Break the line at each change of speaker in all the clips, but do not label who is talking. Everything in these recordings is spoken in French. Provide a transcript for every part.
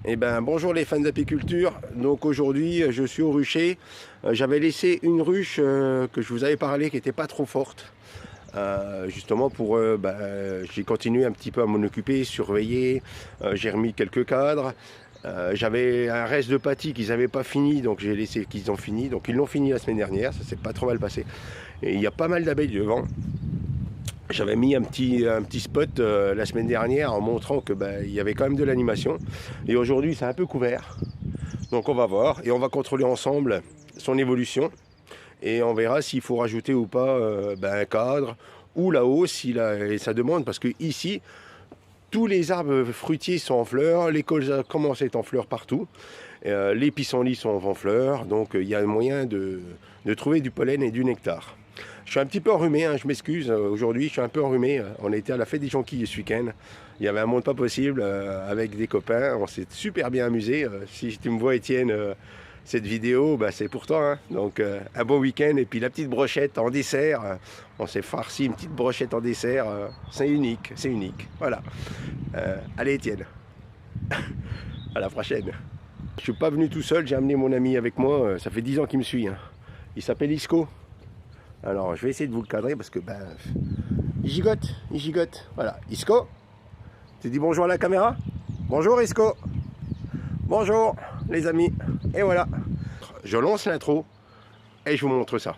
Eh ben, bonjour les fans d'apiculture. Donc aujourd'hui, je suis au rucher. J'avais laissé une ruche que je vous avais parlé qui n'était pas trop forte. Justement pour, j'ai continué un petit peu à m'en occuper, surveiller. J'ai remis quelques cadres. J'avais un reste de pâtis qu'ils n'avaient pas fini, donc j'ai laissé qu'ils ont fini. Donc ils l'ont fini la semaine dernière, ça s'est pas trop mal passé. Et il y a pas mal d'abeilles devant. J'avais mis un petit spot la semaine dernière en montrant que il y avait quand même de l'animation. Et aujourd'hui, c'est un peu couvert. Donc on va voir et on va contrôler ensemble son évolution. Et on verra s'il faut rajouter ou pas un cadre ou la hausse et ça demande. Parce que ici, tous les arbres fruitiers sont en fleurs. L'école commence à être en fleurs partout. Les pissenlits sont en fleurs. Donc il y a moyen de trouver du pollen et du nectar. Je suis un petit peu enrhumé, hein, je m'excuse. Aujourd'hui, je suis un peu enrhumé. On était à la fête des jonquilles ce week-end. Il y avait un monde pas possible avec des copains. On s'est super bien amusé. Si tu me vois, Étienne, cette vidéo, c'est pour toi. Hein. Donc, un bon week-end. Et puis la petite brochette en dessert. On s'est farci une petite brochette en dessert. C'est unique, c'est unique. Voilà. Allez, Étienne. À la prochaine. Je suis pas venu tout seul. J'ai amené mon ami avec moi. Ça fait 10 ans qu'il me suit. Hein. Il s'appelle Isco. Alors, je vais essayer de vous le cadrer parce que, il gigote. Voilà. Isco, tu dis bonjour à la caméra? Bonjour, Isco. Bonjour, les amis. Et voilà. Je lance l'intro et je vous montre ça.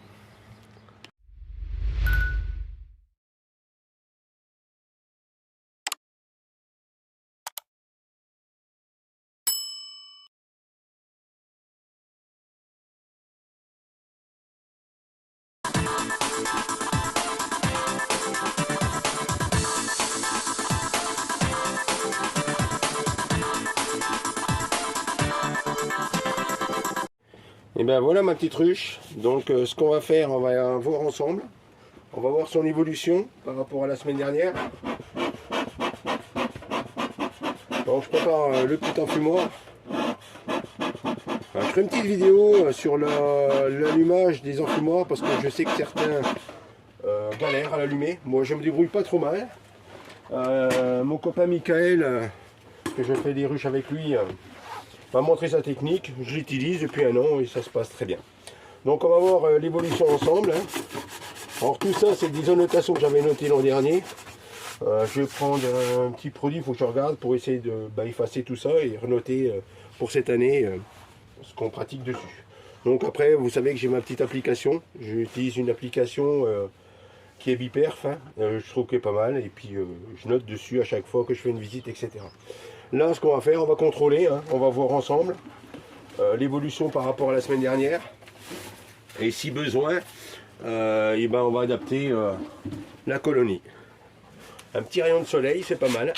Et bien voilà ma petite ruche. Donc ce qu'on va faire, on va voir ensemble. On va voir son évolution par rapport à la semaine dernière. Donc je prépare le petit enfumoir. Je ferai une petite vidéo sur l'allumage des enfumoirs parce que je sais que certains galèrent à l'allumer. Moi je me débrouille pas trop mal. Mon copain Michael, que je fais des ruches avec lui, m'a montré sa technique. Je l'utilise depuis un an et ça se passe très bien. Donc on va voir l'évolution ensemble. Hein. Alors tout ça c'est des annotations que j'avais notées l'an dernier. Je vais prendre un petit produit, il faut que je regarde pour essayer de effacer tout ça et renoter pour cette année ce qu'on pratique dessus. Donc après vous savez que j'ai ma petite application. J'utilise une application qui est Biperf, hein. Je trouve qu'elle est pas mal et puis je note dessus à chaque fois que je fais une visite, etc. Là ce qu'on va faire, on va contrôler, hein. On va voir ensemble l'évolution par rapport à la semaine dernière et si besoin on va adapter la colonie. Un petit rayon de soleil, c'est pas mal.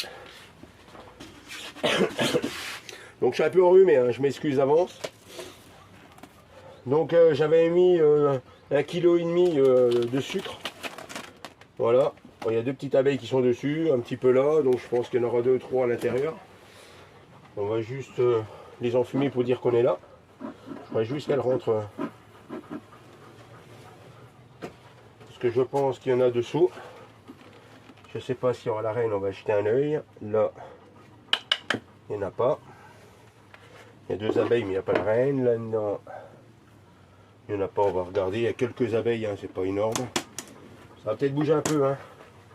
Donc je suis un peu enrhumé, hein. Je m'excuse d'avance. Donc j'avais mis 1,5 kg de sucre. Voilà, il y a 2 petites abeilles qui sont dessus, un petit peu là, donc je pense qu'il y en aura 2 ou 3 à l'intérieur. On va juste les enfumer pour dire qu'on est là. Je ferai juste qu'elles rentrent. Parce que je pense qu'il y en a dessous. Je ne sais pas s'il y aura la reine, on va jeter un œil. Là, il n'y en a pas. Il y a 2 abeilles, mais il n'y a pas la reine. Là-dedans, il n'y en a pas, on va regarder. Il y a quelques abeilles, hein, c'est pas énorme. Ça va peut-être bouger un peu. Hein.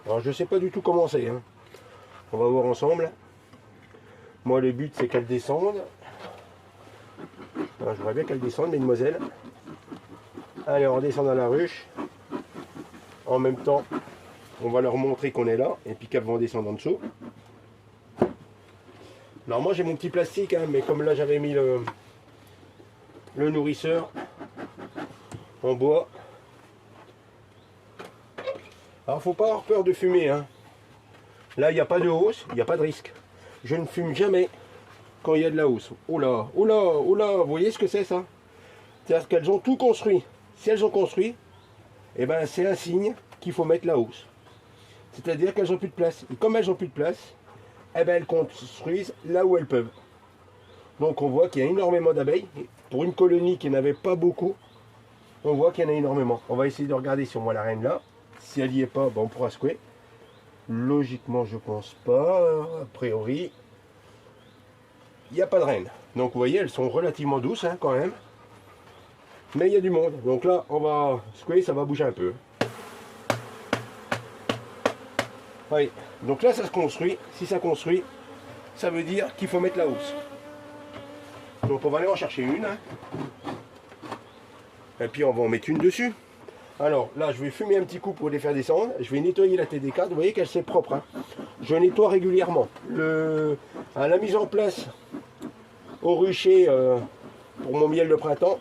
Alors je ne sais pas du tout comment c'est. Hein. On va voir ensemble. Moi le but c'est qu'elle descende. Je voudrais bien qu'elle descende, mesdemoiselles. Allez, on redescend dans la ruche. En même temps, on va leur montrer qu'on est là et puis qu'elles vont descendre en dessous. Alors moi j'ai mon petit plastique, hein, mais comme là j'avais mis le nourrisseur en bois. Alors faut pas avoir peur de fumer. Hein. Là il n'y a pas de hausse, il n'y a pas de risque. Je ne fume jamais quand il y a de la hausse. Oh là, oh là, oh là, vous voyez ce que c'est ça? C'est-à-dire qu'elles ont tout construit. Si elles ont construit, eh ben, c'est un signe qu'il faut mettre la hausse. C'est-à-dire qu'elles n'ont plus de place. Et comme elles n'ont plus de place, eh ben, elles construisent là où elles peuvent. Donc on voit qu'il y a énormément d'abeilles. Pour une colonie qui n'avait pas beaucoup, on voit qu'il y en a énormément. On va essayer de regarder si on voit la reine là. Si elle n'y est pas, on pourra secouer. Logiquement, je pense pas, a priori. il n'y a pas de reine. Donc vous voyez, elles sont relativement douces hein, quand même. Mais il y a du monde. Donc là, on va secouer, ça va bouger un peu. Oui. Donc là, ça se construit. Si ça construit, ça veut dire qu'il faut mettre la housse. Donc on va aller en chercher une. Hein. Et puis on va en mettre une dessus. Alors là, je vais fumer un petit coup pour les faire descendre. Je vais nettoyer la TD4. Vous voyez qu'elle c'est propre. Hein. Je nettoie régulièrement. La mise en place au rucher pour mon miel de printemps.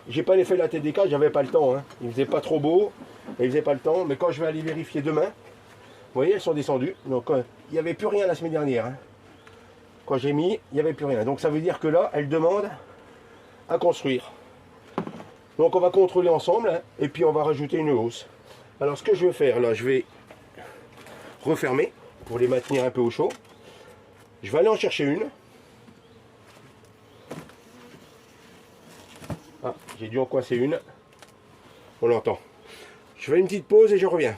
J'ai pas fait la TD4, j'avais pas le temps. Hein. Il faisait pas trop beau. Il faisait pas le temps. Mais quand je vais aller vérifier demain, vous voyez, elles sont descendues. Donc il n'y avait plus rien la semaine dernière. Hein. Quand j'ai mis, il n'y avait plus rien. Donc ça veut dire que là, elle demande à construire. Donc on va contrôler ensemble hein, et puis on va rajouter une hausse. Alors ce que je vais faire là, je vais refermer pour les maintenir un peu au chaud. Je vais aller en chercher une. Ah, j'ai dû en coincer une. On l'entend. Je fais une petite pause et je reviens.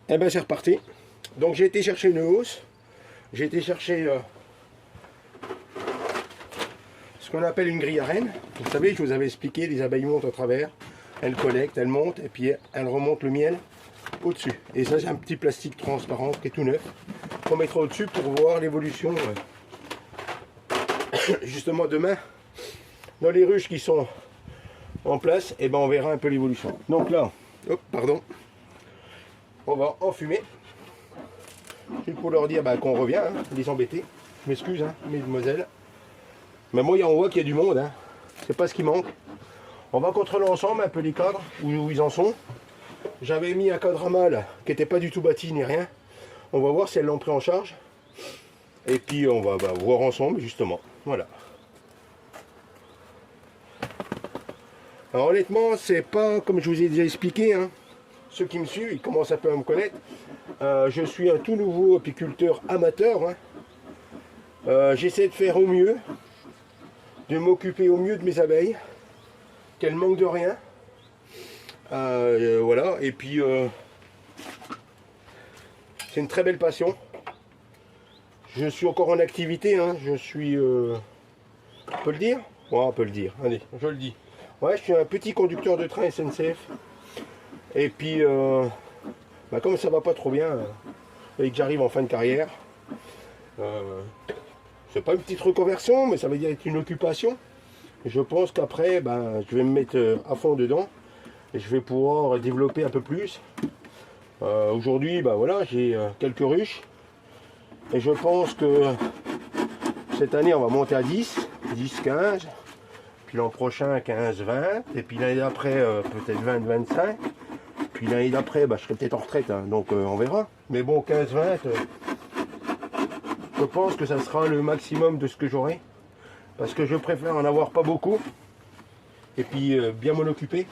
Et bien c'est reparti. Donc j'ai été chercher une hausse. J'ai été chercher ce qu'on appelle une grille à reine. Vous savez, je vous avais expliqué, les abeilles montent à travers, elles collectent, elles montent et puis elles remontent le miel au-dessus. Et ça, c'est un petit plastique transparent qui est tout neuf qu'on mettra au-dessus pour voir l'évolution. Justement, demain, dans les ruches qui sont en place, et ben on verra un peu l'évolution. Donc là, hop, pardon, on va enfumer. C'est pour leur dire qu'on revient, hein, les embêter. Je m'excuse, hein, mesdemoiselles. Mais moi, on voit qu'il y a du monde. Hein. C'est pas ce qui manque. On va contrôler ensemble un peu les cadres, où ils en sont. J'avais mis un cadre à mâle qui n'était pas du tout bâti ni rien. On va voir si elles l'ont pris en charge. Et puis on va voir ensemble justement. Voilà. Alors honnêtement, c'est pas comme je vous ai déjà expliqué. Hein. Ceux qui me suivent, ils commencent un peu à me connaître. Je suis un tout nouveau apiculteur amateur. Hein. J'essaie de faire au mieux, de m'occuper au mieux de mes abeilles, qu'elles manquent de rien. Voilà, et puis c'est une très belle passion. Je suis encore en activité, hein. Je suis... on peut le dire? Ouais, on peut le dire, allez, je le dis. Ouais, je suis un petit conducteur de train SNCF. Et puis, comme ça va pas trop bien, et que j'arrive en fin de carrière, c'est pas une petite reconversion, mais ça veut dire être une occupation. Je pense qu'après, je vais me mettre à fond dedans. Et je vais pouvoir développer un peu plus. Aujourd'hui, voilà, j'ai quelques ruches. Et je pense que cette année, on va monter à 10, 15. Puis l'an prochain, 15, 20. Et puis l'année d'après, peut-être 20, 25. Puis l'année d'après, je serai peut-être en retraite. Hein, donc on verra. Mais bon, 15, 20, je pense que ça sera le maximum de ce que j'aurai. Parce que je préfère en avoir pas beaucoup. Et puis bien m'en occuper.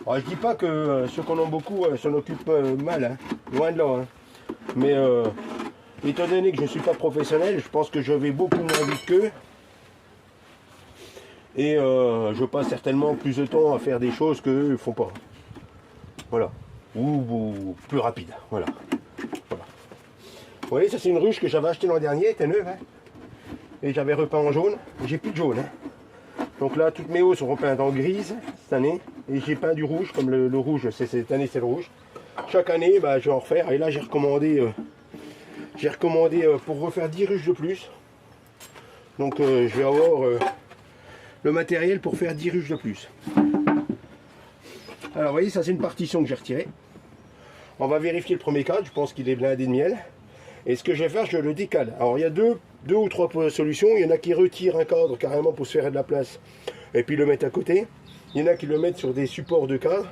Alors, je dis pas que ceux qu'on a beaucoup s'en occupent mal, hein, loin de là. Hein. Mais étant donné que je ne suis pas professionnel, je pense que je vais beaucoup moins vite qu'eux. Et je passe certainement plus de temps à faire des choses qu'eux ne font pas. Voilà. Ou plus rapide. Voilà. Vous voyez, ça c'est une ruche que j'avais achetée l'an dernier, elle était neuve. Hein. Et j'avais repeint en jaune. J'ai plus de jaune. Hein. Donc là, toutes mes hauts sont repeintes en grise cette année. Et j'ai peint du rouge, comme le rouge, cette année c'est le rouge. Chaque année, je vais en refaire. Et là, j'ai recommandé pour refaire 10 ruches de plus. Donc je vais avoir le matériel pour faire 10 ruches de plus. Alors vous voyez, ça c'est une partition que j'ai retirée. On va vérifier le premier cadre, je pense qu'il est blindé de miel. Et ce que je vais faire, je le décale. Alors il y a deux ou trois solutions. Il y en a qui retirent un cadre carrément pour se faire de la place et puis le mettent à côté. Il y en a qui le mettent sur des supports de cadre.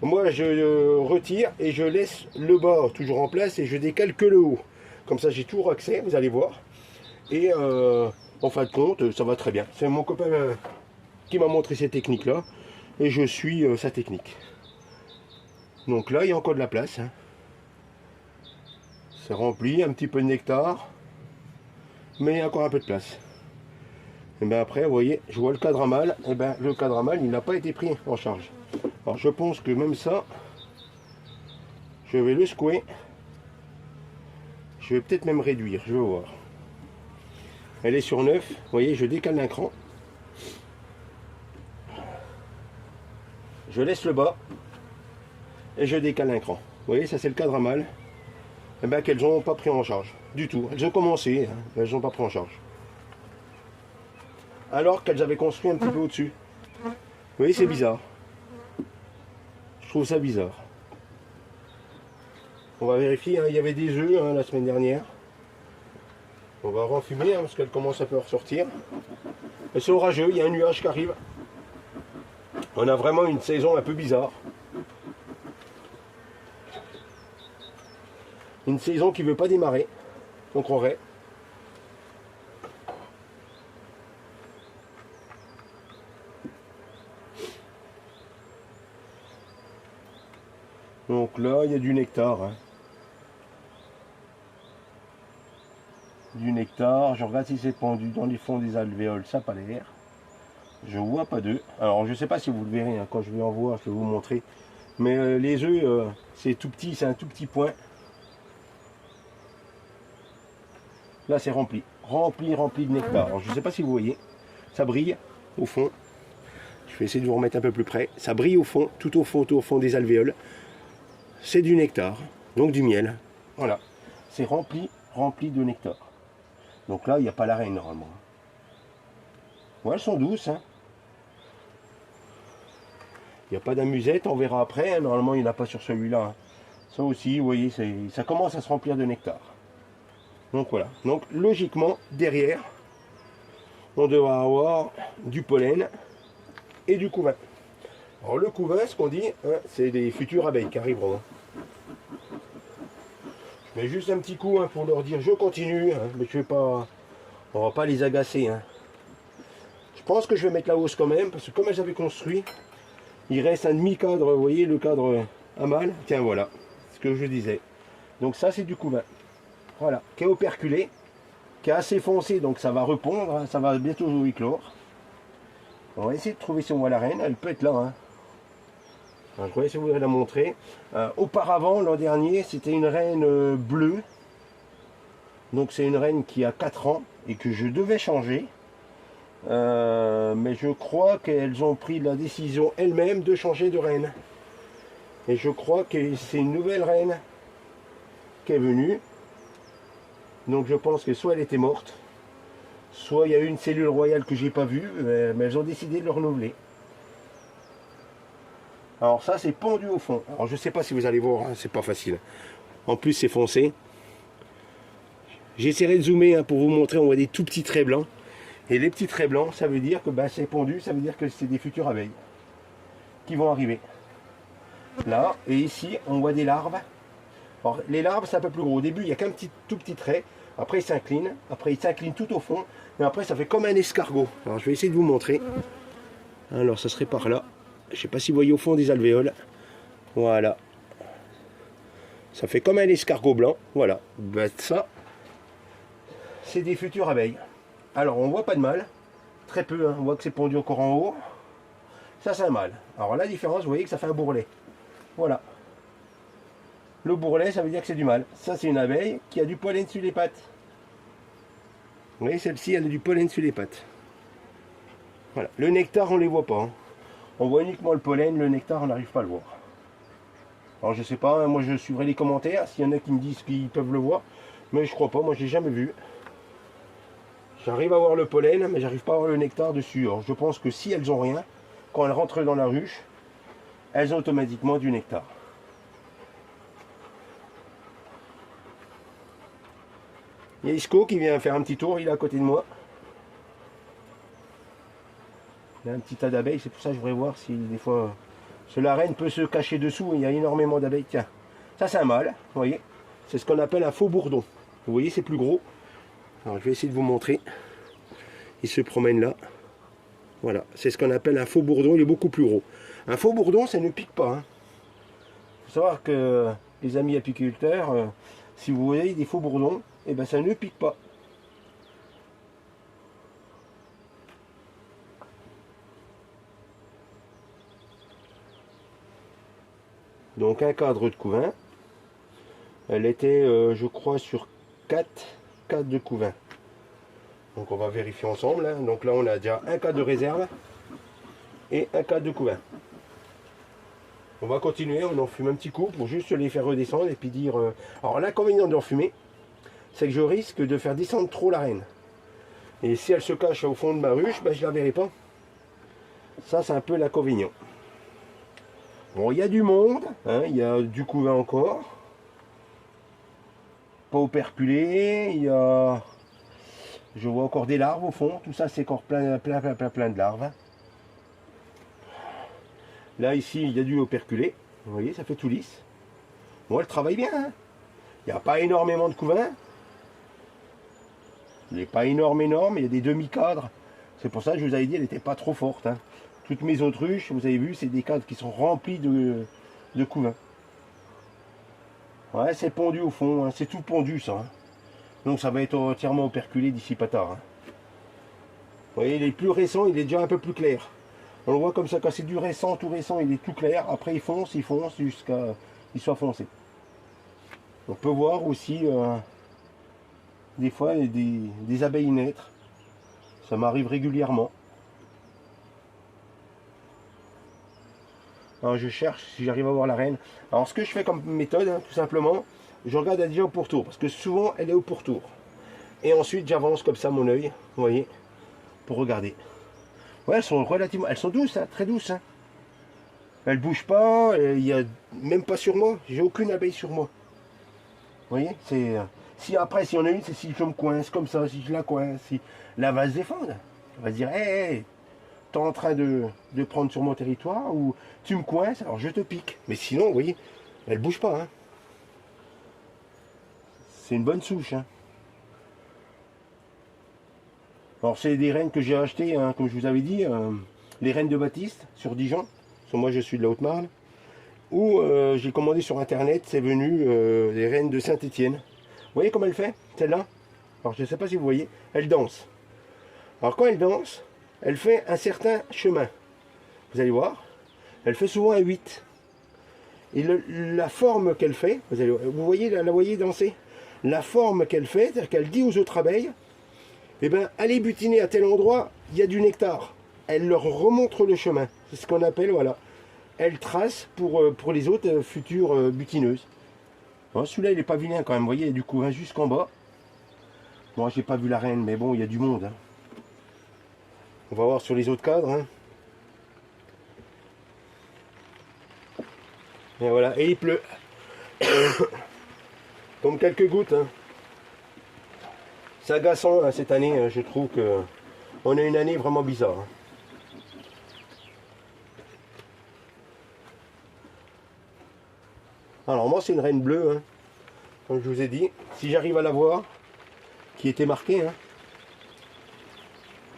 Moi je retire et je laisse le bas toujours en place et je décale que le haut. Comme ça j'ai toujours accès, vous allez voir. Et en fin de compte, ça va très bien. C'est mon copain qui m'a montré ces techniques là. Et je suis sa technique. Donc là il y a encore de la place. Hein. C'est rempli, un petit peu de nectar. Mais il y a encore un peu de place. Et bien après, vous voyez, je vois le cadre à mâle. Et bien le cadre à mâle, il n'a pas été pris en charge. Alors je pense que même ça, je vais le secouer. Je vais peut-être même réduire, je vais voir. Elle est sur 9, vous voyez, je décale d'un cran. Je laisse le bas et je décale un cran. Vous voyez, ça c'est le cadre à mâle. Et bien qu'elles n'ont pas pris en charge du tout. Elles ont commencé, hein, mais elles n'ont pas pris en charge. Alors qu'elles avaient construit un petit peu au-dessus. Vous voyez, c'est bizarre. Je trouve ça bizarre. On va vérifier, hein, il y avait des œufs hein, la semaine dernière. On va renfumer hein, parce qu'elles commencent un peu à ressortir. Et c'est orageux, il y a un nuage qui arrive. On a vraiment une saison un peu bizarre. Une saison qui ne veut pas démarrer, on croirait. Donc là, il y a du nectar. Hein. Du nectar, je regarde si c'est pendu dans les fonds des alvéoles, ça n'a pas l'air. Je vois pas d'œufs. Alors je ne sais pas si vous le verrez, hein, quand je vais en voir, je vais vous montrer. Mais les œufs, c'est tout petit, c'est un tout petit point. Là c'est rempli, rempli de nectar. Alors je ne sais pas si vous voyez, ça brille au fond. Je vais essayer de vous remettre un peu plus près. Ça brille au fond, tout au fond des alvéoles. C'est du nectar, donc du miel. Voilà, c'est rempli de nectar. Donc là, il n'y a pas la reine normalement. Ouais, elles sont douces. Hein. Il n'y a pas d'amusette, on verra après. Hein. Normalement, il n'y en a pas sur celui-là. Hein. Ça aussi, vous voyez, ça commence à se remplir de nectar. Donc voilà. Donc logiquement, derrière, on devra avoir du pollen et du couvain. Alors le couvain, ce qu'on dit, hein, c'est des futures abeilles qui arriveront. Je mets juste un petit coup hein, pour leur dire je continue, hein, mais je vais pas, on va pas les agacer. Hein. Je pense que je vais mettre la hausse quand même, parce que comme elles avaient construit, il reste un demi-cadre, vous voyez le cadre à mâle. Tiens voilà, ce que je disais. Donc ça c'est du couvain. Voilà, qui est operculé, qui est assez foncé, donc ça va répondre, hein, ça va bientôt éclore. On va essayer de trouver si on voit la reine, elle peut être là. Hein. Alors, je vais essayer de vous la montrer. Auparavant, l'an dernier, c'était une reine bleue. Donc c'est une reine qui a 4 ans et que je devais changer. Mais je crois qu'elles ont pris la décision elles-mêmes de changer de reine. Et je crois que c'est une nouvelle reine qui est venue. Donc je pense que soit elle était morte, soit il y a eu une cellule royale que j'ai pas vue, mais elles ont décidé de le renouveler. Alors ça c'est pendu au fond. Alors je sais pas si vous allez voir, hein, c'est pas facile. En plus c'est foncé. J'essaierai de zoomer hein, pour vous montrer, on voit des tout petits traits blancs. Et les petits traits blancs, ça veut dire que bah, c'est pendu, ça veut dire que c'est des futures abeilles qui vont arriver. Là, et ici, on voit des larves. Alors, les larves, c'est un peu plus gros. Au début, il n'y a qu'un tout petit trait. Après, il s'incline tout au fond. Et après, ça fait comme un escargot. Alors, je vais essayer de vous montrer. Alors, ça serait par là. Je ne sais pas si vous voyez au fond des alvéoles. Voilà. Ça fait comme un escargot blanc. Voilà. Ben, ça, c'est des futures abeilles. Alors, on voit pas de mâle. Très peu. Hein. On voit que c'est pendu encore en haut. Ça, c'est un mâle. Alors, la différence, vous voyez que ça fait un bourrelet. Voilà. Le bourrelet, ça veut dire que c'est du mâle. Ça, c'est une abeille qui a du pollen sur les pattes. Vous voyez, celle-ci, elle a du pollen sur les pattes. Voilà. Le nectar, on ne les voit pas. Hein. On voit uniquement le pollen, le nectar, on n'arrive pas à le voir. Alors, je sais pas, hein, moi, je suivrai les commentaires, s'il y en a qui me disent qu'ils peuvent le voir. Mais je crois pas, moi, je l'ai jamais vu. J'arrive à voir le pollen, mais j'arrive pas à voir le nectar dessus. Alors, je pense que si elles ont rien, quand elles rentrent dans la ruche, elles ont automatiquement du nectar. Il y a Isco qui vient faire un petit tour, il est à côté de moi. Il y a un petit tas d'abeilles, c'est pour ça que je voudrais voir si des fois... la reine peut se cacher dessous, il y a énormément d'abeilles. Tiens, ça c'est un mâle, vous voyez. C'est ce qu'on appelle un faux bourdon. Vous voyez, c'est plus gros. Alors je vais essayer de vous montrer. Il se promène là. Voilà, c'est ce qu'on appelle un faux bourdon, il est beaucoup plus gros. Un faux bourdon, ça ne pique pas. Hein. Il faut savoir que les amis apiculteurs, si vous voyez des faux bourdons, et ben ça ne pique pas. Donc un cadre de couvain. Elle était, je crois, sur 4 de couvain. Donc on va vérifier ensemble, hein. Donc là on a déjà un cadre de réserve et un cadre de couvain. On va continuer, on en fume un petit coup pour juste les faire redescendre et puis dire... Alors l'inconvénient d'en fumer, c'est que je risque de faire descendre trop la reine. Et si elle se cache au fond de ma ruche, ben, je ne la verrai pas. Ça c'est un peu l'inconvénient. Bon, il y a du monde, hein, il y a du couvain encore. Pas operculé, il y a... Je vois encore des larves au fond, tout ça c'est encore plein de larves. Là, ici, il y a du operculé. Vous voyez, ça fait tout lisse. Bon, elle travaille bien. Hein. Il n'y a pas énormément de couvain. Il n'est pas énorme. Il y a des demi-cadres. C'est pour ça que je vous avais dit, elle n'était pas trop forte. Hein. Toutes mes autruches, vous avez vu, c'est des cadres qui sont remplis de couvain. Ouais, c'est pondu au fond. Hein. C'est tout pondu, ça. Hein. Donc, ça va être entièrement operculé d'ici pas tard. Hein. Vous voyez, les plus récents, il est déjà un peu plus clair. On le voit comme ça, quand c'est du récent, tout récent, il est tout clair. Après, il fonce jusqu'à qu'il soit foncé. On peut voir aussi, des fois, des abeilles naître. Ça m'arrive régulièrement. Alors, je cherche si j'arrive à voir la reine. Alors, ce que je fais comme méthode, hein, tout simplement, je regarde déjà au pourtour. Parce que souvent, elle est au pourtour. Et ensuite, j'avance comme ça mon œil, vous voyez, pour regarder. Ouais, elles sont douces, hein, très douces. Hein. Elles bougent pas, il y a même pas sur moi. J'ai aucune abeille sur moi. Vous voyez, c'est si après si on a une, c'est si je me coince comme ça, si je la coince, si là elle va se défendre. Elle va se dire, hé, t'es en train de prendre sur mon territoire ou tu me coinces, alors je te pique. Mais sinon, vous voyez, elle bouge pas. Hein. C'est une bonne souche. Hein. Alors c'est des rennes que j'ai achetées, hein, comme je vous avais dit, les rennes de Baptiste sur Dijon, parce que moi je suis de la Haute-Marne, ou j'ai commandé sur internet, c'est venu les rennes de Saint-Étienne. Vous voyez comme elle fait, celle-là? Alors je ne sais pas si vous voyez, elle danse. Alors quand elle danse, elle fait un certain chemin. Vous allez voir, elle fait souvent un 8. Et la forme qu'elle fait, vous voyez, la voyez danser? La forme qu'elle fait, c'est-à-dire qu'elle dit aux autres abeilles, eh bien, allez butiner à tel endroit, il y a du nectar. Elle leur remontre le chemin. C'est ce qu'on appelle, voilà. Elle trace pour les autres futures butineuses. Bon, celui-là, il n'est pas vilain quand même. Vous voyez, il y a du couvain jusqu'en bas. Moi, j'ai pas vu la reine, mais bon, il y a du monde. Hein. On va voir sur les autres cadres. Hein. Et voilà, et il pleut. Comme quelques gouttes. Hein. C'est agaçant hein, cette année, je trouve que on a une année vraiment bizarre. Hein. Alors moi c'est une reine bleue, hein, comme je vous ai dit, si j'arrive à la voir, qui était marquée. Hein.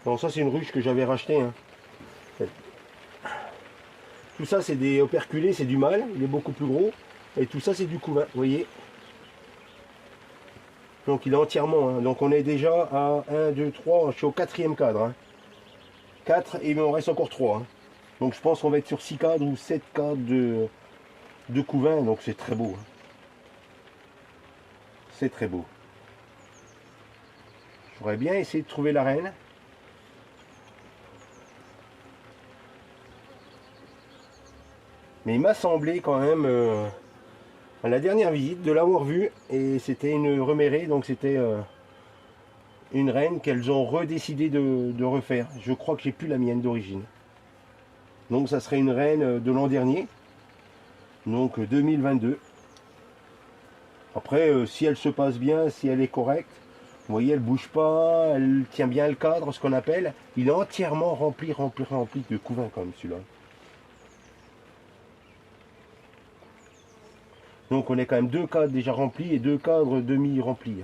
Bon ça c'est une ruche que j'avais rachetée. Hein. Tout ça c'est des operculés, c'est du mâle, il est beaucoup plus gros, et tout ça c'est du couvain, vous voyez. Donc il est entièrement, hein. Donc on est déjà à 1, 2, 3, je suis au 4e cadre. Hein. 4 et il m'en reste encore 3. Hein. Donc je pense qu'on va être sur 6 cadres ou 7 cadres de couvain, donc c'est très beau. Hein. C'est très beau. J'aurais bien essayé de trouver la reine. Mais il m'a semblé quand même... à la dernière visite, de l'avoir vue, et c'était une remérée, donc c'était une reine qu'elles ont redécidé de refaire. Je crois que j'ai plus la mienne d'origine. Donc ça serait une reine de l'an dernier, donc 2022. Après, si elle se passe bien, si elle est correcte, vous voyez, elle bouge pas, elle tient bien le cadre, ce qu'on appelle. Il est entièrement rempli de couvain comme celui-là. Donc on est quand même 2 cadres déjà remplis et 2 cadres demi remplis.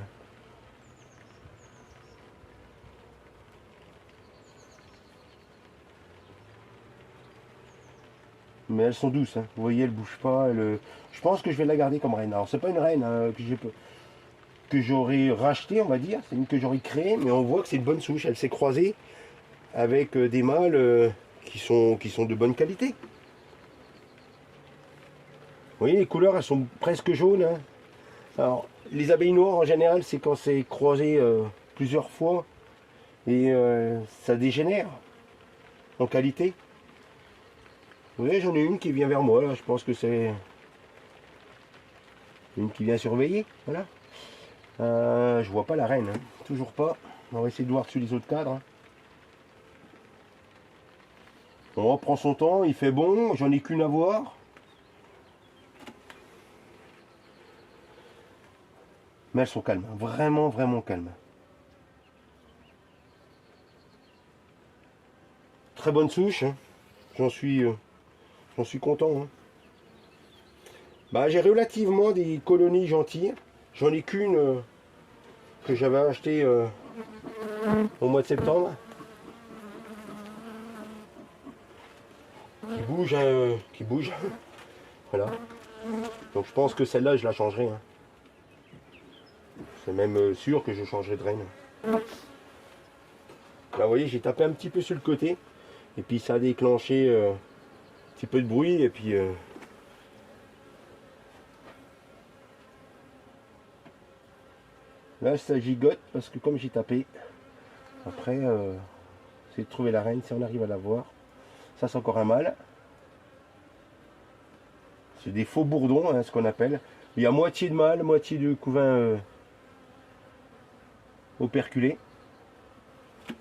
Mais elles sont douces, hein. Vous voyez, elles bougent pas. Je pense que je vais la garder comme reine. Alors c'est pas une reine hein, que j'aurais racheté, on va dire. C'est une que j'aurais créée, mais on voit que c'est une bonne souche. Elle s'est croisée avec des mâles qui sont de bonne qualité. Vous voyez, les couleurs, elles sont presque jaunes. Hein. Alors, les abeilles noires en général, c'est quand c'est croisé plusieurs fois et ça dégénère en qualité. Vous voyez, j'en ai une qui vient vers moi là, je pense que c'est une qui vient surveiller. Voilà. Je vois pas la reine, hein. Toujours pas. On va essayer de voir dessus les autres cadres. Hein. On reprend son temps, il fait bon, j'en ai qu'une à voir. Mais elles sont calmes, vraiment, vraiment calmes. Très bonne souche, hein. J'en suis content. Hein. Bah, j'ai relativement des colonies gentilles. J'en ai qu'une que j'avais achetée au mois de septembre. Qui bouge. Voilà. Donc je pense que celle-là, je la changerai. Hein. C'est même sûr que je changerai de reine. Là, vous voyez, j'ai tapé un petit peu sur le côté. Et puis ça a déclenché un petit peu de bruit. Et puis... là, ça gigote parce que comme j'ai tapé, après, c'est de trouver la reine si on arrive à la voir. Ça, c'est encore un mâle. C'est des faux bourdons, hein, ce qu'on appelle. Il y a moitié de mâle, moitié de couvain operculé.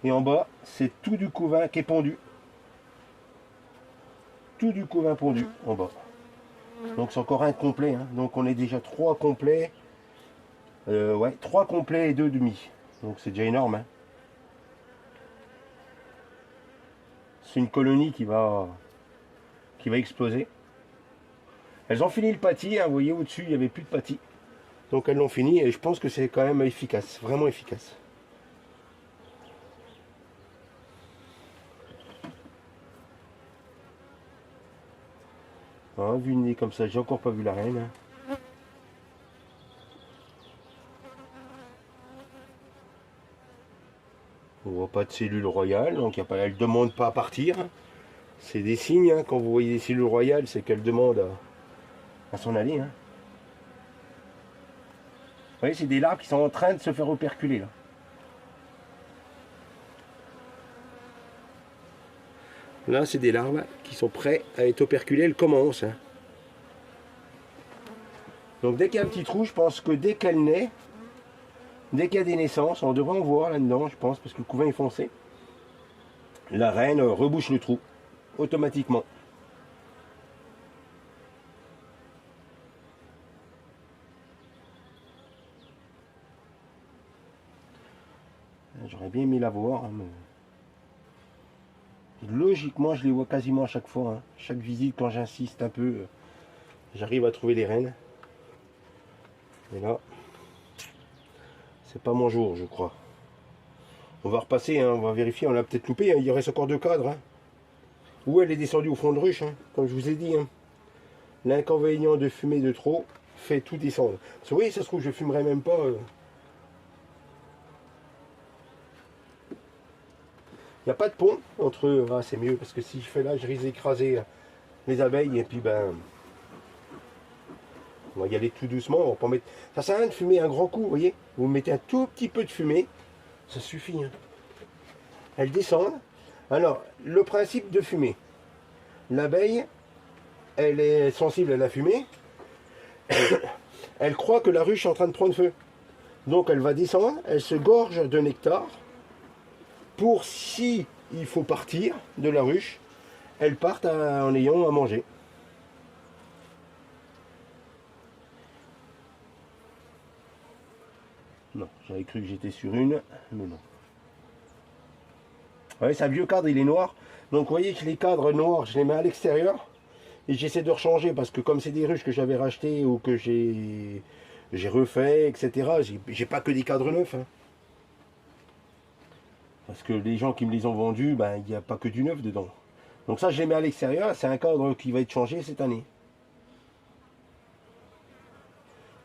Et en bas, c'est tout du couvain qui est pondu. Tout du couvain pondu en bas. Donc c'est encore un complet. Hein. Donc on est déjà 3 complets. Ouais, 3 complets et 2 demi. Donc c'est déjà énorme. Hein. C'est une colonie qui va exploser. Elles ont fini le pâtis, hein, vous voyez au-dessus il n'y avait plus de pâtis. Donc elles l'ont fini et je pense que c'est quand même efficace, vraiment efficace. Hein, vu le nez comme ça, j'ai encore pas vu la reine. On voit pas de cellule royale, donc elle ne demande pas à partir. C'est des signes, hein, quand vous voyez des cellules royales, c'est qu'elle demande à s'en aller. Hein. Vous voyez, c'est des larves qui sont en train de se faire operculer là. Là, c'est des larves qui sont prêts à être operculées, elles commencent. Hein. Donc dès qu'il y a un petit trou, je pense que dès qu'elle naît, dès qu'il y a des naissances, on devrait en voir là-dedans, je pense, parce que le couvain est foncé. La reine rebouche le trou, automatiquement. J'aurais bien aimé la voir, hein, mais... logiquement, je les vois quasiment à chaque fois. Hein. Chaque visite, quand j'insiste un peu, j'arrive à trouver les reines. Et là, c'est pas mon jour, je crois. On va repasser, hein, on va vérifier, on l'a peut-être loupé. Hein. Il reste encore 2 cadres. Hein. Où elle est descendue au fond de ruche, hein, comme je vous ai dit. Hein. L'inconvénient de fumer de trop fait tout descendre. Parce que, oui, ça se trouve, je fumerai même pas. Il n'y a pas de pont entre eux. Ah, c'est mieux, parce que si je fais là, je risque d'écraser les abeilles. Et puis, ben, on va y aller tout doucement. On va pas mettre... Ça sert à rien de fumer un grand coup, vous voyez. Vous mettez un tout petit peu de fumée. Ça suffit. Hein. Elles descendent. Alors, le principe de fumer. L'abeille, elle est sensible à la fumée. Elle croit que la ruche est en train de prendre feu. Donc elle va descendre, elle se gorge de nectar. Pour si il faut partir de la ruche, elles partent en ayant à manger. Non, j'avais cru que j'étais sur une, mais non. Ouais, c'est un vieux cadre, il est noir. Donc vous voyez que les cadres noirs, je les mets à l'extérieur. Et j'essaie de rechanger parce que comme c'est des ruches que j'avais rachetées ou que j'ai refait, etc. J'ai pas que des cadres neufs. Hein. Parce que les gens qui me les ont vendus, ben, il n'y a pas que du neuf dedans. Donc ça, je les mets à l'extérieur. C'est un cadre qui va être changé cette année.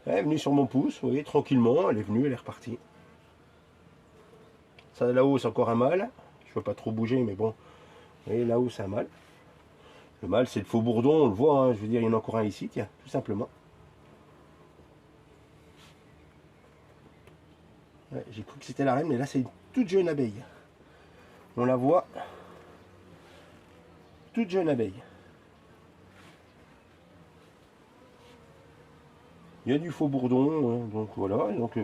Elle est venue sur mon pouce, vous voyez, tranquillement. Elle est venue, elle est repartie. Ça, là-haut, c'est encore un mâle. Je ne peux pas trop bouger, mais bon. Vous voyez, là-haut, c'est un mâle. Le mâle, c'est le faux bourdon, on le voit. Hein. Je veux dire, il y en a encore un ici, tiens, tout simplement. Ouais, j'ai cru que c'était la reine, mais là c'est une toute jeune abeille. On la voit. Toute jeune abeille. Il y a du faux bourdon, hein, donc voilà. Donc,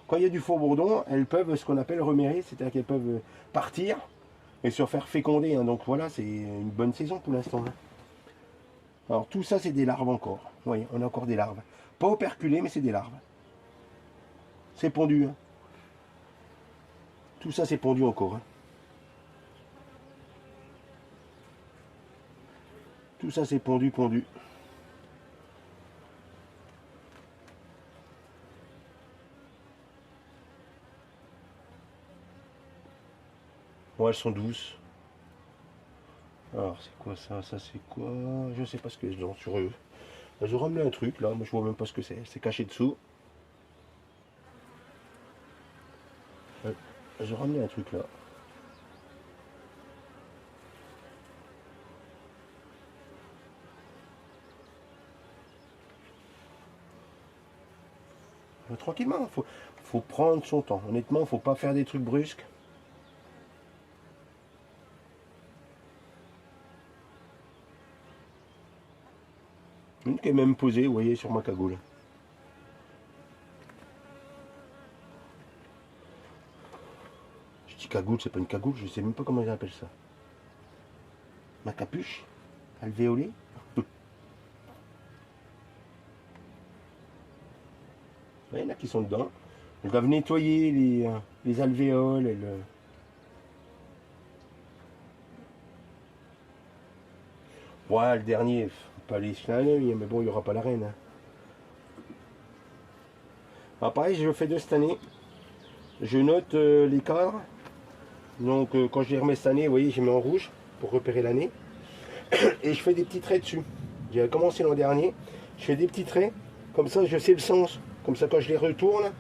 quand il y a du faux bourdon, elles peuvent ce qu'on appelle remérer, c'est-à-dire qu'elles peuvent partir et se faire féconder. Hein, donc voilà, c'est une bonne saison pour l'instant. Hein. Alors tout ça, c'est des larves encore. Vous voyez, on a encore des larves. Pas operculées, mais c'est des larves. C'est pondu. Hein. Tout ça, c'est pondu encore. Hein. Tout ça, c'est pondu. Bon, elles sont douces. Alors, c'est quoi ça? Ça, c'est quoi? Je sais pas ce que c'est sur eux. Je ramené un truc, là. Moi, je vois même pas ce que c'est. C'est caché dessous. J'ai ramené un truc, là. Tranquillement, faut prendre son temps. Honnêtement, faut pas faire des trucs brusques. Une qui est même posée, vous voyez, sur ma cagoule. Je dis cagoule, c'est pas une cagoule, je sais même pas comment ils appellent ça. Ma capuche alvéolée. Il y en a qui sont dedans. Elles doivent nettoyer les alvéoles et le... Ouais, le dernier, pas les chenilles, mais bon, il n'y aura pas la reine. Hein. Alors pareil, je le fais de cette année. Je note les cadres. Donc quand je les remets cette année, vous voyez, j'ai mis en rouge pour repérer l'année. Et je fais des petits traits dessus. J'ai commencé l'an dernier. Je fais des petits traits. Comme ça, je sais le sens. Comme ça, quand je les retourne,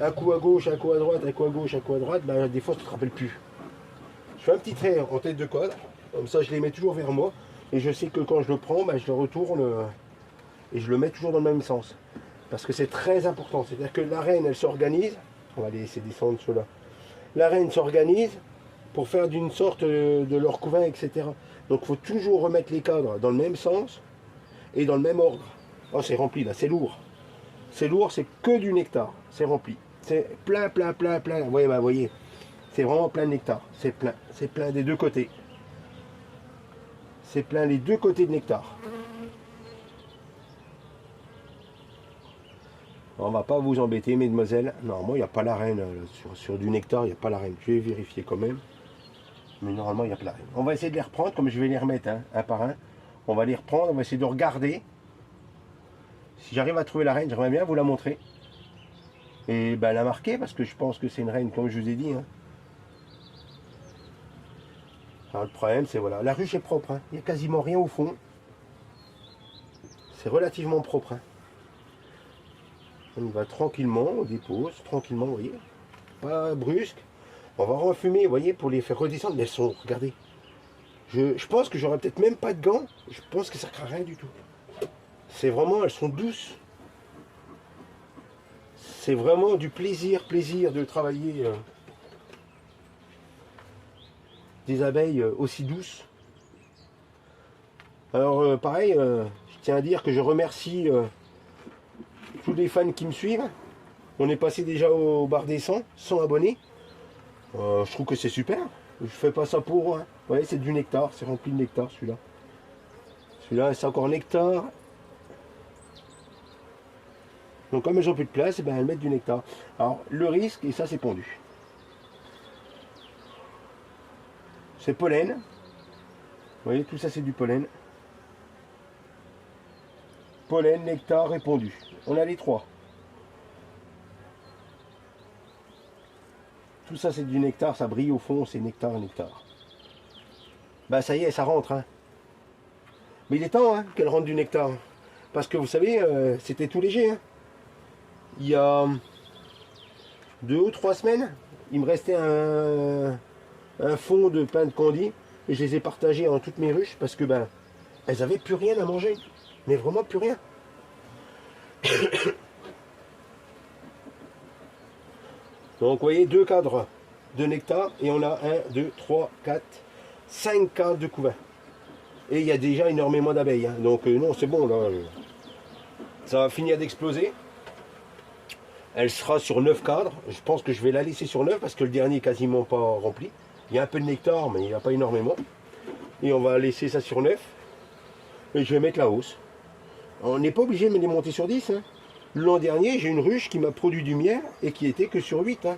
un coup à gauche, un coup à droite, un coup à gauche, un coup à droite, ben, des fois, tu ne te rappelles plus. Je fais un petit trait en tête de code. Comme ça, je les mets toujours vers moi. Et je sais que quand je le prends, ben, je le retourne et je le mets toujours dans le même sens. Parce que c'est très important. C'est-à-dire que la reine, elle s'organise. On va laisser descendre ceux-là. La reine s'organise pour faire d'une sorte de leur couvain, etc. Donc il faut toujours remettre les cadres dans le même sens et dans le même ordre. Oh, c'est rempli là, c'est lourd. C'est lourd, c'est que du nectar. C'est rempli. C'est plein. Vous voyez, bah, voyez. C'est vraiment plein de nectar. C'est plein des deux côtés. C'est plein les deux côtés de nectar. On va pas vous embêter, mesdemoiselles. Normalement, il n'y a pas la reine. Sur du nectar, il n'y a pas la reine. Je vais vérifier quand même. Mais normalement, il n'y a pas la reine. On va essayer de les reprendre, comme je vais les remettre un par un. On va les reprendre, on va essayer de regarder. Si j'arrive à trouver la reine, j'aimerais bien vous la montrer. Et ben, la marquer, parce que je pense que c'est une reine, comme je vous ai dit. Hein. Alors, le problème, c'est voilà. La ruche est propre. Hein. Il n'y a quasiment rien au fond. C'est relativement propre. Hein. On y va tranquillement, on dépose, tranquillement, vous voyez. Pas brusque. On va refumer, vous voyez, pour les faire redescendre. Mais elles sont, regardez. Je pense que j'aurais peut-être même pas de gants. Je pense que ça ne craint rien du tout. C'est vraiment, elles sont douces. C'est vraiment du plaisir de travailler des abeilles aussi douces. Alors pareil, je tiens à dire que je remercie tous les fans qui me suivent. On est passé déjà au bar des 100 abonnés. Je trouve que c'est super. Je fais pas ça pour... Hein. Vous voyez, c'est du nectar, c'est rempli de nectar celui-là. Celui-là, c'est encore nectar. Donc comme elles n'ont plus de place, eh ben, elles mettent du nectar. Alors le risque, et ça c'est pondu. C'est pollen. Vous voyez, tout ça c'est du pollen. Pollen, nectar et pondu. On a les trois. Tout ça c'est du nectar, ça brille au fond, c'est nectar. Bah ça y est, ça rentre. Hein. Mais il est temps hein, qu'elle rentre du nectar. Parce que vous savez, c'était tout léger. Hein. Il y a 2 ou 3 semaines, il me restait un fond de pain de candy et je les ai partagés en toutes mes ruches parce que ben elles n'avaient plus rien à manger. Mais vraiment plus rien. Donc vous voyez, 2 cadres de nectar et on a 1, 2, 3, 4, 5 cadres de couvain. Et il y a déjà énormément d'abeilles. Hein. Donc non, c'est bon là. Ça va finir d'exploser. Elle sera sur 9 cadres. Je pense que je vais la laisser sur 9 parce que le dernier est quasiment pas rempli. Il y a un peu de nectar, mais il n'y a pas énormément. Et on va laisser ça sur 9. Et je vais mettre la hausse. On n'est pas obligé de me les monter sur 10. Hein. L'an dernier, j'ai une ruche qui m'a produit du miel et qui était que sur 8. Hein.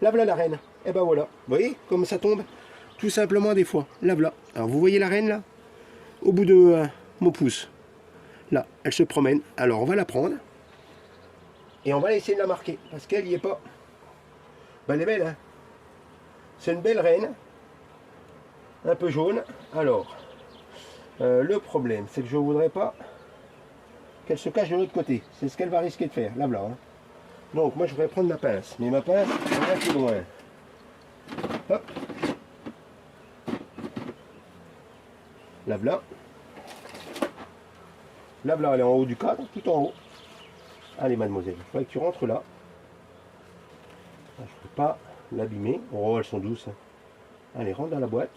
Là, voilà la reine. Et ben voilà. Vous voyez comme ça tombe? Tout simplement des fois. Là, voilà. Alors vous voyez la reine là? Au bout de mon pouce. Là, elle se promène. Alors on va la prendre. Et on va essayer de la marquer. Parce qu'elle n'y est pas. Ben, elle est belle. Hein. C'est une belle reine. Un peu jaune. Alors, le problème, c'est que je ne voudrais pas qu'elle se cache de l'autre côté. C'est ce qu'elle va risquer de faire. Là, là. Hein. Donc, moi, je voudrais prendre ma pince. Mais ma pince, elle va plus loin. Hop. Là, là. Là, là, elle est en haut du cadre, tout en haut. Allez, mademoiselle, il faudrait que tu rentres là. Je ne peux pas l'abîmer. Oh, elles sont douces. Hein. Allez, rentre dans la boîte.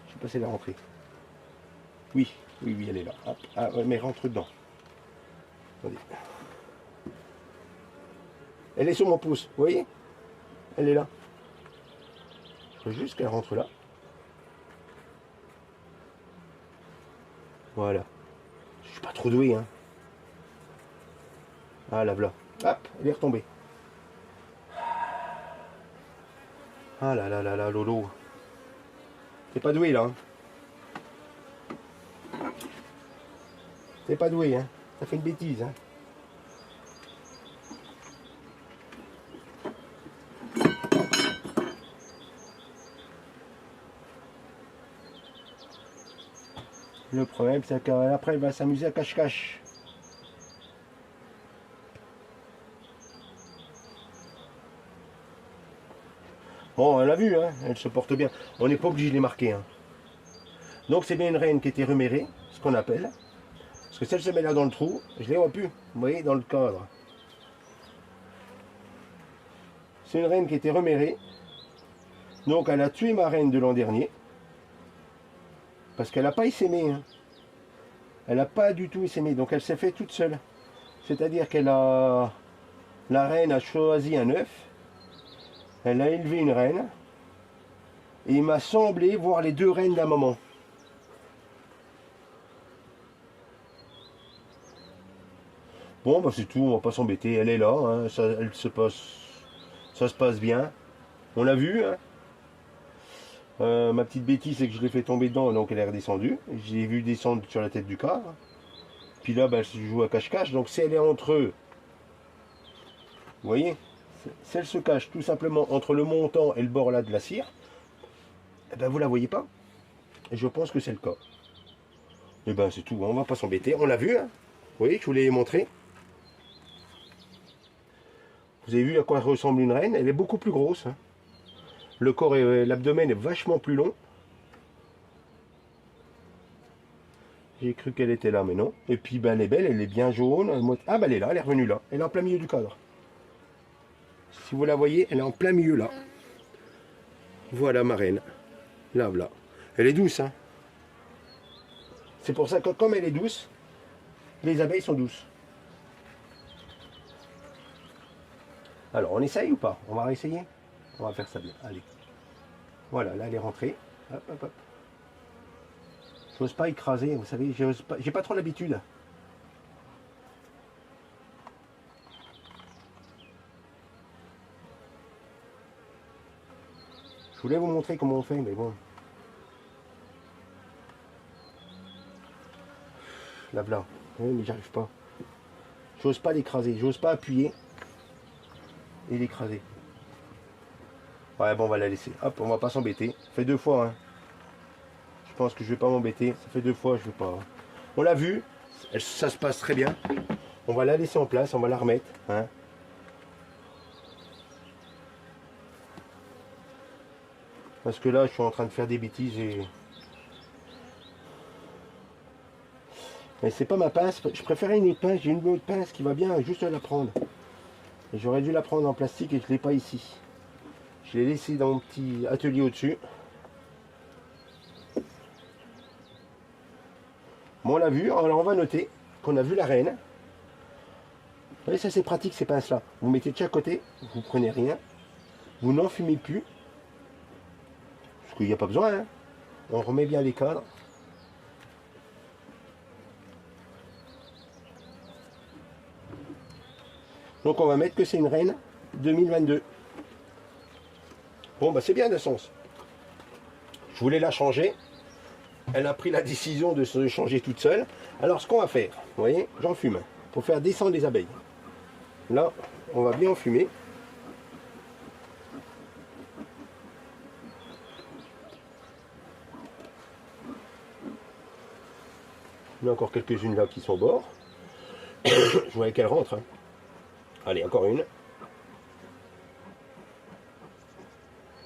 Je vais passer la rentrée. Oui, oui, oui, elle est là. Hop. Ah, ouais, mais rentre dedans. Attendez. Elle est sur mon pouce, vous voyez? Elle est là. Il faut juste qu'elle rentre là. Voilà. Je suis pas trop doué, hein. Ah, là, voilà. Hop, elle est retombée. Ah là là là là, Lolo. T'es pas doué, là. Hein. T'es pas doué, hein. Ça fait une bêtise, hein. Le problème, c'est qu'après, elle va s'amuser à cache-cache. Bon, elle a vu, hein, elle se porte bien. On n'est pas obligé de les marquer. Hein. Donc c'est bien une reine qui était rumérée, ce qu'on appelle. Parce que si elle se met là dans le trou, je ne les vois plus. Vous voyez, dans le cadre. C'est une reine qui était rumérée. Donc elle a tué ma reine de l'an dernier. Parce qu'elle n'a pas essaimé. Hein. Elle n'a pas du tout essaimé. Donc elle s'est fait toute seule. C'est-à-dire qu'elle a... La reine a choisi un œuf. Elle a élevé une reine. Et il m'a semblé voir les 2 reines d'un moment. Bon, bah c'est tout, on va pas s'embêter. Elle est là, hein, ça se passe bien. On l'a vu. Hein. Ma petite bêtise, c'est que je l'ai fait tomber dedans, donc elle est redescendue. J'ai vu descendre sur la tête du cadre. Puis là, bah, elle se joue à cache-cache. Donc si elle est entre eux, vous voyez, si elle se cache tout simplement entre le montant et le bord là de la cire, eh ben vous la voyez pas. Et je pense que c'est le cas. Et ben c'est tout, on va pas s'embêter. On l'a vu, hein. Vous voyez, je vous l'ai montré. Vous avez vu à quoi ressemble une reine? Elle est beaucoup plus grosse. Hein. Le corps et l'abdomen est vachement plus long. J'ai cru qu'elle était là, mais non. Et puis ben, elle est belle, elle est bien jaune. Ah ben elle est là, elle est revenue là. Elle est en plein milieu du cadre. Si vous la voyez, elle est en plein milieu là. Voilà ma reine. Là, voilà. Elle est douce, hein. C'est pour ça que comme elle est douce, les abeilles sont douces. Alors, on essaye ou pas? On va réessayer. On va faire ça bien. Allez. Voilà, là, elle est rentrée. Hop, hop, hop. J'ose pas écraser, vous savez, j'ai pas trop l'habitude. Je voulais vous montrer comment on fait, mais bon. Là, là. Oui, mais j'arrive pas. J'ose pas l'écraser, j'ose pas appuyer et l'écraser. Ouais, bon, on va la laisser. Hop, on va pas s'embêter. Fait 2 fois, hein. Je pense que je vais pas m'embêter. Ça fait 2 fois, je vais pas. On l'a vu, ça se passe très bien. On va la laisser en place, on va la remettre. Hein. Parce que là, je suis en train de faire des bêtises et... Mais c'est pas ma pince. Je préférais une autre pince. J'ai une autre pince qui va bien juste la prendre. J'aurais dû la prendre en plastique et je ne l'ai pas ici. Je l'ai laissé dans mon petit atelier au-dessus. Bon, on l'a vu. Alors on va noter qu'on a vu la reine. Vous voyez, ça c'est pratique ces pinces là. Vous mettez de chaque côté. Vous prenez rien. Vous n'enfumez plus. Parce qu'il n'y a pas besoin. Hein. On remet bien les cadres. Donc on va mettre que c'est une reine 2022. Bon bah c'est bien de sens. Je voulais la changer. Elle a pris la décision de se changer toute seule. Alors ce qu'on va faire, vous voyez, j'enfume. Pour faire descendre les abeilles. Là, on va bien enfumer. Il y en a encore quelques-unes là qui sont au bord. Je voyais qu'elles rentrent. Hein. Allez, encore une.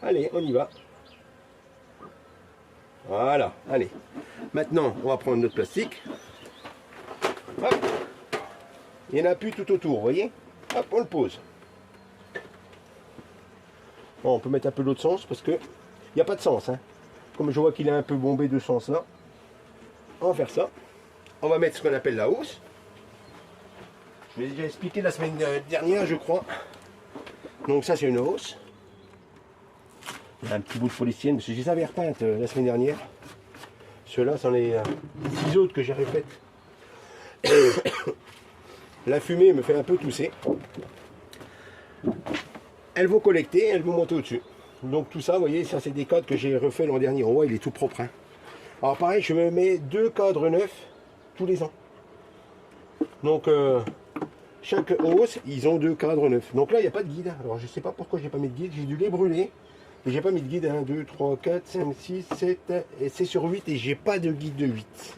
Allez, on y va. Voilà, allez. Maintenant, on va prendre notre plastique. Hop. Il n'y en a plus tout autour, vous voyez. Hop, on le pose. Bon, on peut mettre un peu l'autre sens parce que il n'y a pas de sens. Hein. Comme je vois qu'il est un peu bombé de sens là. On va faire ça. On va mettre ce qu'on appelle la hausse. Je l'ai déjà expliqué la semaine dernière, je crois. Donc ça, c'est une hausse. Il y a un petit bout de polystyrène, parce que je les avais repeintes la semaine dernière. Ceux-là, c'en est 6 autres que j'ai refaites. La fumée me fait un peu tousser. Elles vont collecter, elles vont monter au-dessus. Donc tout ça, vous voyez, ça c'est des cadres que j'ai refait l'an dernier. On voit, il est tout propre. Hein. Alors pareil, je me mets 2 cadres neufs tous les ans. Donc chaque hausse, ils ont 2 cadres neufs. Donc là, il n'y a pas de guide. Alors je ne sais pas pourquoi j'ai pas mis de guide. J'ai dû les brûler. Et j'ai pas mis de guide. 1, 2, 3, 4, 5, 6, 7. Et c'est sur 8 et j'ai pas de guide de 8.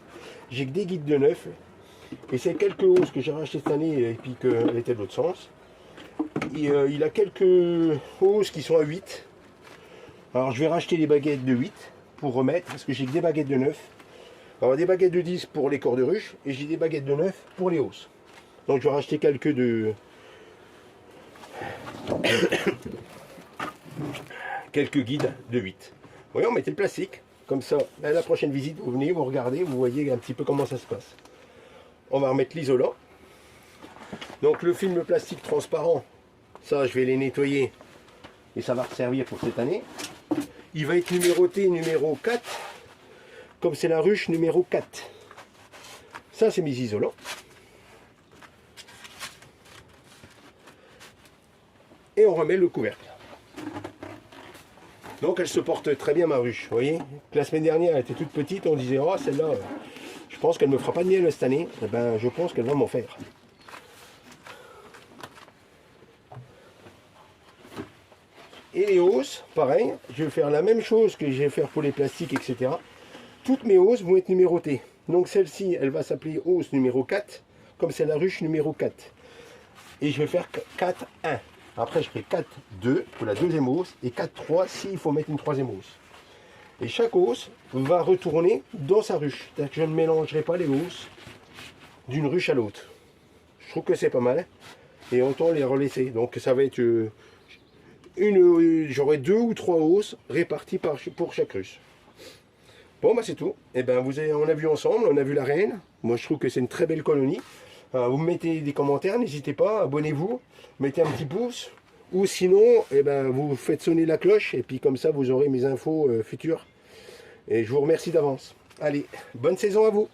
J'ai que des guides de 9. Et c'est quelques hausses que j'ai racheté cette année et puis qu'elle était de l'autre sens. Et, il a quelques hausses qui sont à 8. Alors je vais racheter les baguettes de 8 pour remettre. Parce que j'ai que des baguettes de 9. Alors des baguettes de 10 pour les corps de ruche. Et j'ai des baguettes de 9 pour les hausses. Donc je vais racheter quelques de... quelques guides de 8. Vous voyez, on mettait le plastique. Comme ça, à la prochaine visite, vous venez, vous regardez, vous voyez un petit peu comment ça se passe. On va remettre l'isolant. Donc le film plastique transparent, ça je vais les nettoyer. Et ça va servir pour cette année. Il va être numéroté numéro 4. Comme c'est la ruche numéro 4. Ça c'est mes isolants. Et on remet le couvercle. Donc elle se porte très bien ma ruche, vous voyez. La semaine dernière elle était toute petite, on disait oh celle-là, je pense qu'elle ne me fera pas de miel cette année. Eh ben je pense qu'elle va m'en faire. Et les hausses, pareil, je vais faire la même chose que je vais faire pour les plastiques, etc. Toutes mes hausses vont être numérotées. Donc celle-ci, elle va s'appeler hausse numéro 4, comme c'est la ruche numéro 4. Et je vais faire 4-1. Après, je ferai 4-2 pour la deuxième hausse et 4-3 s'il faut mettre une troisième hausse. Et chaque hausse va retourner dans sa ruche. C'est-à-dire que je ne mélangerai pas les hausses d'une ruche à l'autre. Je trouve que c'est pas mal. Et autant les relaisser. Donc ça va être j'aurai 2 ou 3 hausses réparties pour chaque ruche. Bon, bah c'est tout. Et ben on a vu ensemble, on a vu la reine. Moi, je trouve que c'est une très belle colonie. Vous me mettez des commentaires, n'hésitez pas, abonnez-vous, mettez un petit pouce, ou sinon, eh ben, vous faites sonner la cloche, et puis comme ça, vous aurez mes infos futures. Et je vous remercie d'avance. Allez, bonne saison à vous!